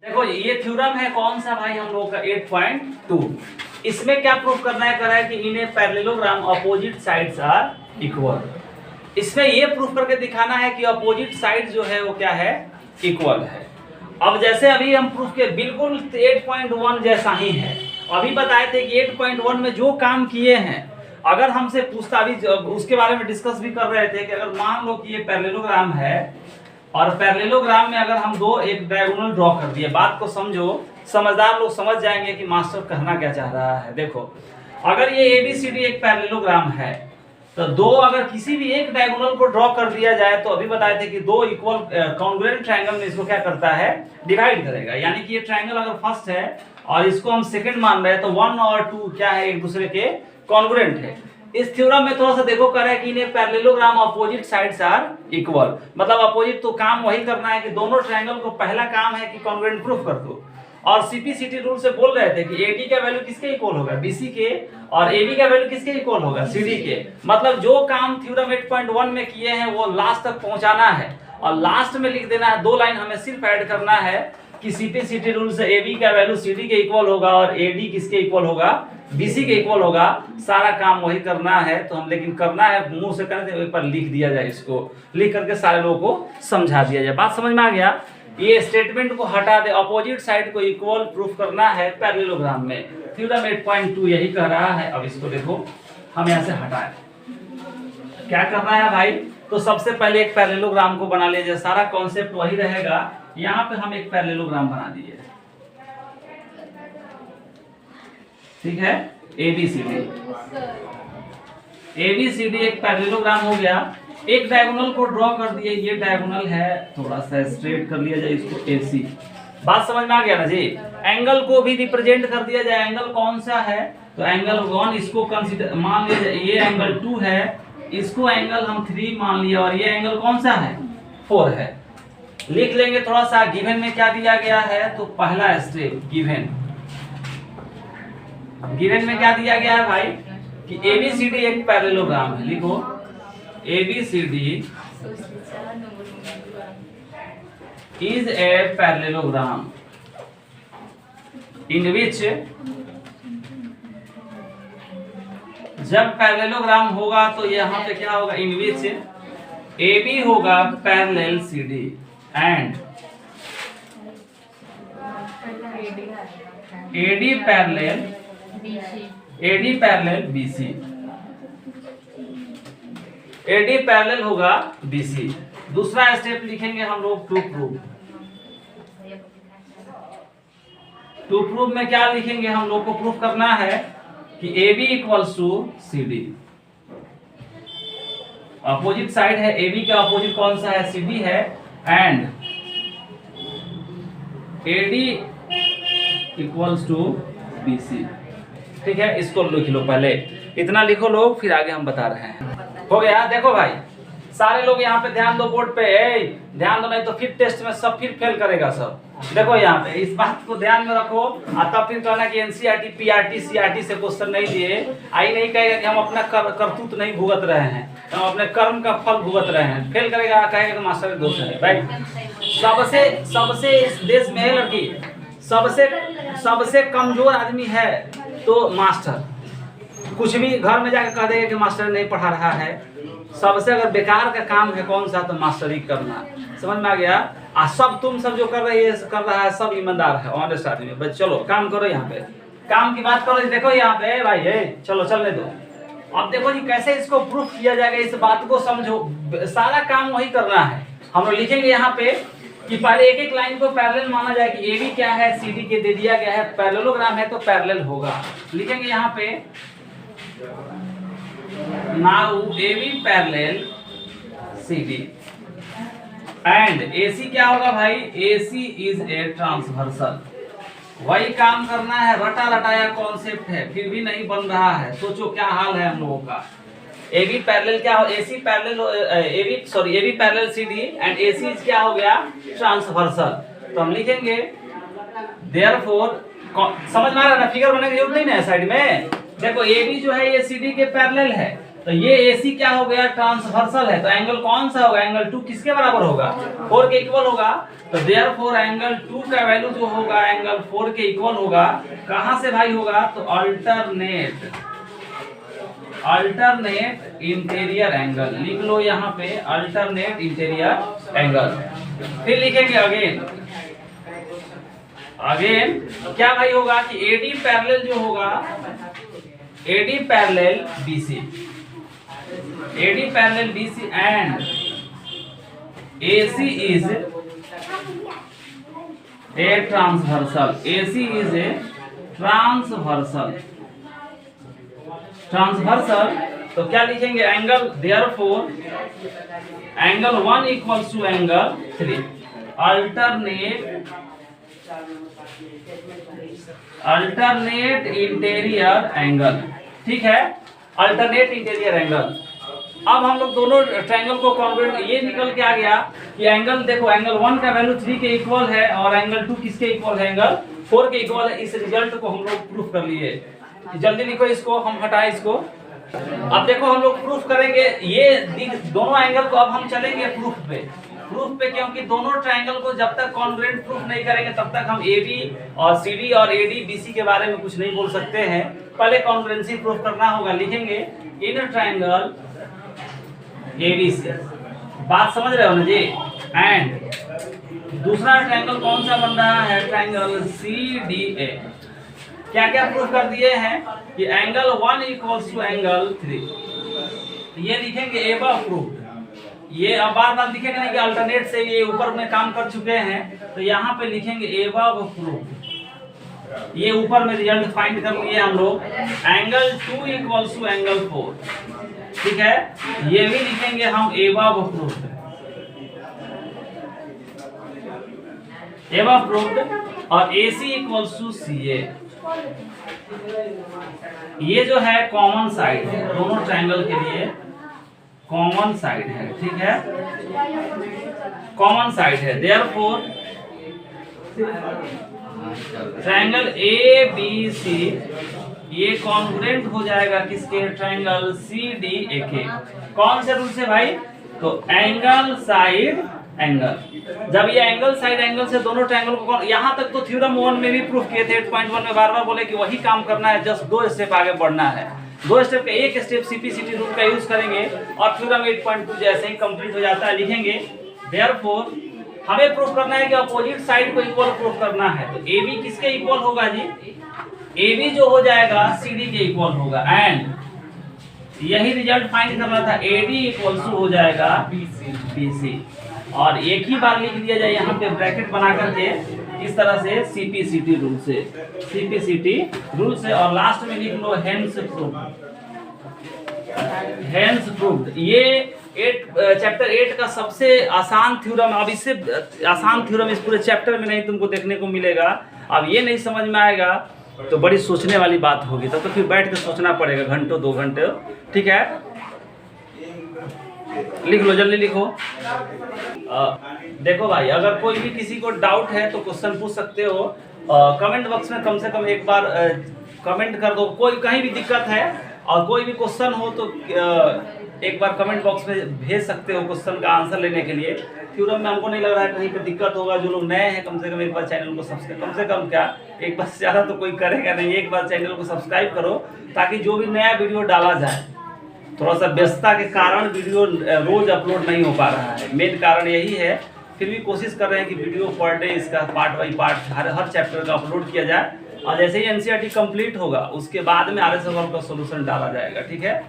देखो ये थ्योरम है कौन सा भाई हम लोग का 8.2। इसमें क्या प्रूफ करना है, करा है कि in a parallelogram opposite sides are equal. इसमें ये प्रूफ करके दिखाना है कि अपोजिट साइड जो है वो क्या है, इक्वल है। अब जैसे अभी हम प्रूफ के बिल्कुल 8.1 जैसा ही है। अभी बताए थे कि 8.1 में जो काम किए हैं, अगर हमसे पूछता, अभी उसके बारे में डिस्कस भी कर रहे थे कि अगर मान लो कि ये पैरेललोग्राम है और पैरेललोग्राम में अगर हम दो एक डायगोनल ड्रॉ कर दिए, बात को समझो, समझदार लोग समझ जाएंगे कि मास्टर कहना क्या चाह रहा है। देखो अगर ये ABCD एक पैरेललोग्राम है तो दो अगर किसी भी एक डायगोनल को ड्रॉ कर दिया जाए तो अभी बताए थे कि दो इक्वल कॉन्ग्रुएंट ट्रायंगल में इसको क्या करता है, डिवाइड करेगा। यानी कि ये ट्रायंगल अगर फर्स्ट है और इसको हम सेकंड मान रहे हैं तो 1 और 2 क्या है, एक दूसरे के कॉन्ग्रुएंट है। इस थ्योरम में थोड़ा सा देखो करे कि इन्हें parallelogram opposite sides are equal, मतलब अपोजिट तो काम वही करना है कि दोनों ट्रायंगल को पहला काम है कि कॉन्ग्रुएंट प्रूफ कर दो। और CPCT रूल से बोल रहे थे कि AD का वैल्यू किसके इक्वल होगा, BC के, और AB का वैल्यू किसके इक्वल होगा, CD के। मतलब जो काम थ्योरम 8.1 में किए हैं वो लास्ट तक पहुंचाना है और लास्ट में लिख देना है, 2 लाइन हमें सिर्फ ऐड करना है कि CPCT रूल से AB का वैल्यू CD के इक्वल होगा और AD किसके इक्वल होगा, BC के इक्वल होगा। सारा काम वही करना है। तो हम लेकिन करना है मुंह से करते हैं, एक बार लिख दिया जाए, इसको लिख करके सारे लोगों को समझा दिया जाए। बात समझ में आ गया। ये स्टेटमेंट को हटा दे, अपोजिट साइड को इक्वल प्रूफ करना है पैरेललोग्राम में। थ्योरम 8.2 यही कह रहा है। अब इसको देखो हम यहाँ से हटाए, क्या करना है भाई, तो सबसे पहले एक पैरेललोग्राम को बना लीजिए। सारा कॉन्सेप्ट वही रहेगा। यहाँ पे हम एक पैरेललोग्राम बना दिए, ठीक है, ABCD एक पैरेललोग्राम हो गया। एक डायगोनल को ड्रॉ कर दिए, ये डायगोनल है, थोड़ा सा स्ट्रेट कर लिया जाए इसको AC। बात समझ में आ गया ना जी। एंगल को भी रिप्रेजेंट कर दिया जाए, एंगल कौन सा है, तो एंगल 1 इसको कंसीडर मान लिया जाए, ये एंगल 2 है, इसको एंगल हम 3 मान लिया, और ये एंगल कौन सा है, 4 है। लिख लेंगे थोड़ा सा गिवन में क्या दिया गया है, तो पहला स्टेप गिवन में क्या दिया गया है भाई कि ABCD एक पैरेललोग्राम है। लिखो ABCD is a parallelogram in which, जब पैरेललोग्राम होगा तो यहाँ पे क्या होगा, in which AB होगा parallel CD and AD parallel BC। AD parallel होगा BC। दूसरा स्टेप लिखेंगे हम लोग टू प्रूफ में क्या लिखेंगे, हम लोग को प्रूफ करना है कि AB equals to CD। Opposite side है, AB का अपोजिट कौन सा है, CD है, and AD equals to BC। ठीक है, इसको लिख लो, पहले इतना लिखो लोग, फिर आगे हम बता रहे हैं। हो गया। देखो भाई सारे लोग यहाँ पे ध्यान दो, बोर्ड पे ध्यान दो, नहीं तो फिर टेस्ट में सब फिर फेल करेगा सब। देखो यहाँ पे इस बात को ध्यान में रखो, तब फिर कहना कि NCERT PRT CRT से क्वेश्चन नहीं दिए, आई नहीं कहेगा कि हम अपना करतूत नहीं भुगत रहे हैं, हम अपने कर्म का फल भुगत रहे हैं। फेल करेगा, कहेगा कि मास्टर दोस्त है भाई। सबसे इस देश में है लड़की, सबसे कमजोर आदमी है तो मास्टर। कुछ भी घर में जाकर कह देगा कि मास्टर नहीं पढ़ा रहा है। सबसे अगर बेकार का काम है कौन सा, तो मास्टरी करना। समझ में आ गया। तुम सब जो कर रहा है सब ईमानदार है, ऑनेस्ट आदमी। बस चलो काम करो, यहाँ पे काम की बात करो। देखो यहाँ पे भाई चलो चलने दो। अब देखो जी कैसे इसको प्रूफ किया जाएगा, इस बात को समझो। सारा काम वही करना है। हम लोग लिखेंगे यहाँ पे कि पहले एक एक लाइन को पैरेलल माना जाए कि AB क्या है, CD के दे दिया गया है, पैरेललोग्राम है तो पैरेलल होगा। लिखेंगे यहाँ पे now AB parallel CD and AC क्या होगा भाई, AC इज ए ट्रांसवर्सल। वही काम करना है, रटा रटाया कॉन्सेप्ट है, फिर भी नहीं बन रहा है। सोचो क्या हाल है हम लोगों का। AB पैरेलल क्या हो, AB parallel CD and AC क्या हो गया, ट्रांसवर्सल। तो हम लिखेंगे देयरफॉर, समझ में आ रहा है ना, फिगर बनाने की जरूरत नहीं है साइड में। देखो AB जो है ये CD के पैरेलल है, तो ये AC क्या हो गया, ट्रांसवर्सल है। तो एंगल कौन सा होगा, एंगल 2 किसके बराबर होगा, 4 के इक्वल होगा। तो देयरफॉर एंगल 2 का वैल्यू जो होगा एंगल 4 के इक्वल होगा। कहां से भाई होगा? तो अल्टरनेट इंटीरियर एंगल लिख लो यहाँ पे, अल्टरनेट इंटीरियर एंगल। फिर लिखेंगे अगेन क्या भाई होगा कि एडी पैरेलल जो होगा, AD parallel BC and AC is a transversal, AC is a transversal। तो क्या लिखेंगे? Angle therefore angle 1 equals to angle 3। Alternate interior angle, ठीक है, अल्टरनेट इंटीरियर एंगल। अब हम लोग दोनों ट्रायंगल को कॉन्ग्रुएंट, ये निकल के आ गया कि एंगल देखो एंगल 1 का वैल्यू 3 के इक्वल है और एंगल 2 किसके इक्वल है? एंगल 4 के इक्वल है। इस रिजल्ट को हम लोग प्रूफ कर लिए। जल्दी लिखो इसको, हम हटाएं इसको। अब देखो हम लोग प्रूफ करेंगे ये दोनों एंगल को। अब हम चलेंगे प्रूफ पे, क्योंकि दोनों ट्रायंगल को जब तक कॉन्ग्रुएंट प्रूफ नहीं करेंगे तब तक हम AB और CD और AD BC के बारे में कुछ नहीं बोल सकते हैं। पहले कॉन्ग्रुएंसी प्रूफ करना होगा। लिखेंगे इन ट्रायंगल ABC, बात समझ रहे हो ना जी? एंड दूसरा ट्रायंगल कौन सा बन रहा है? Triangle CDA। क्या क्या प्रूफ कर दिए हैं कि एंगल 1 इक्वल्स टू एंगल 3। ये लिखेंगे एबव प्रूफ। ये अब बार लिखेंगे नहीं कि अल्टरनेट से ये ऊपर में काम कर चुके हैं, तो यहाँ पे लिखेंगे एबव प्रूफ। ये ऊपर में रिजल्ट फाइंड कर लिए हम लोग। एंगल 2 इक्वल्स टू एंगल 4, ठीक है, ये भी लिखेंगे हम एबव प्रूफ। और AC इक्वल्स टू CA। ये जो है कॉमन साइड है, दोनों ट्रायंगल के लिए कॉमन साइड है, ठीक है, कॉमन साइड है। देयरफॉर ट्रायंगल ABC ये कॉन्ग्रुएंट हो जाएगा किसके? ट्रायंगल CDA के। कौन से रूल से भाई? तो एंगल साइड एंगल। जब ये एंगल साइड एंगल से दोनों ट्रायंगल को, यहाँ तक तो थ्योरम 1 में भी प्रूफ किए थे। 8.1 में बार बार बोले कि वही काम करना है, जस्ट 2 स्टेप आगे बढ़ना है। 2 स्टेप का एक स्टेप CPCT रूल का यूज करेंगे और थ्योरम 8.2 जैसे ही कंप्लीट हो जाता है लिखेंगे देयरफॉर हमें प्रूफ करना है कि अपोजिट साइड को इक्वल प्रूफ करना है। तो AB किसके इक्वल होगा जी? AB जो हो जाएगा CD के इक्वल होगा। एंड यही रिजल्ट फाइंड करना था, AD इक्वल्स टू हो जाएगा BC। और एक ही बार लिख दिया जाए यहाँ पे ब्रैकेट बना करके इस तरह से CPCT रूल से और लास्ट में लिख लो हेंस प्रूव्ड। ये चैप्टर 8 का सबसे आसान थ्योरम। अब इससे आसान थ्योरम इस पूरे चैप्टर में नहीं तुमको देखने को मिलेगा। अब ये नहीं समझ में आएगा तो बड़ी सोचने वाली बात होगी, तब तो फिर बैठ के सोचना पड़ेगा घंटों 2 घंटे, ठीक है। लिख लो, जल्दी लिखो। देखो भाई, अगर कोई भी किसी को डाउट है तो क्वेश्चन पूछ सकते हो। कमेंट बॉक्स में कम से कम एक बार कमेंट कर दो। कोई कहीं भी दिक्कत है और कोई भी क्वेश्चन हो तो एक बार कमेंट बॉक्स में भेज सकते हो क्वेश्चन का आंसर लेने के लिए। थ्योरम में हमको नहीं लग रहा है कहीं पे दिक्कत होगा। जो लोग नए हैं कम से कम एक बार चैनल को सब्सक्राइब, कम से कम क्या एक बार से ज़्यादा तो कोई करेगा नहीं, एक बार चैनल को सब्सक्राइब करो ताकि जो भी नया वीडियो डाला जाए। थोड़ा सा व्यस्तता के कारण वीडियो रोज अपलोड नहीं हो पा रहा है, मेन कारण यही है। फिर भी कोशिश कर रहे हैं कि वीडियो पर डे इसका part by part her chapter का अपलोड किया जाए और जैसे ही NCERT कंप्लीट होगा उसके बाद में RSS का सोल्यूशन डाला जाएगा, ठीक है।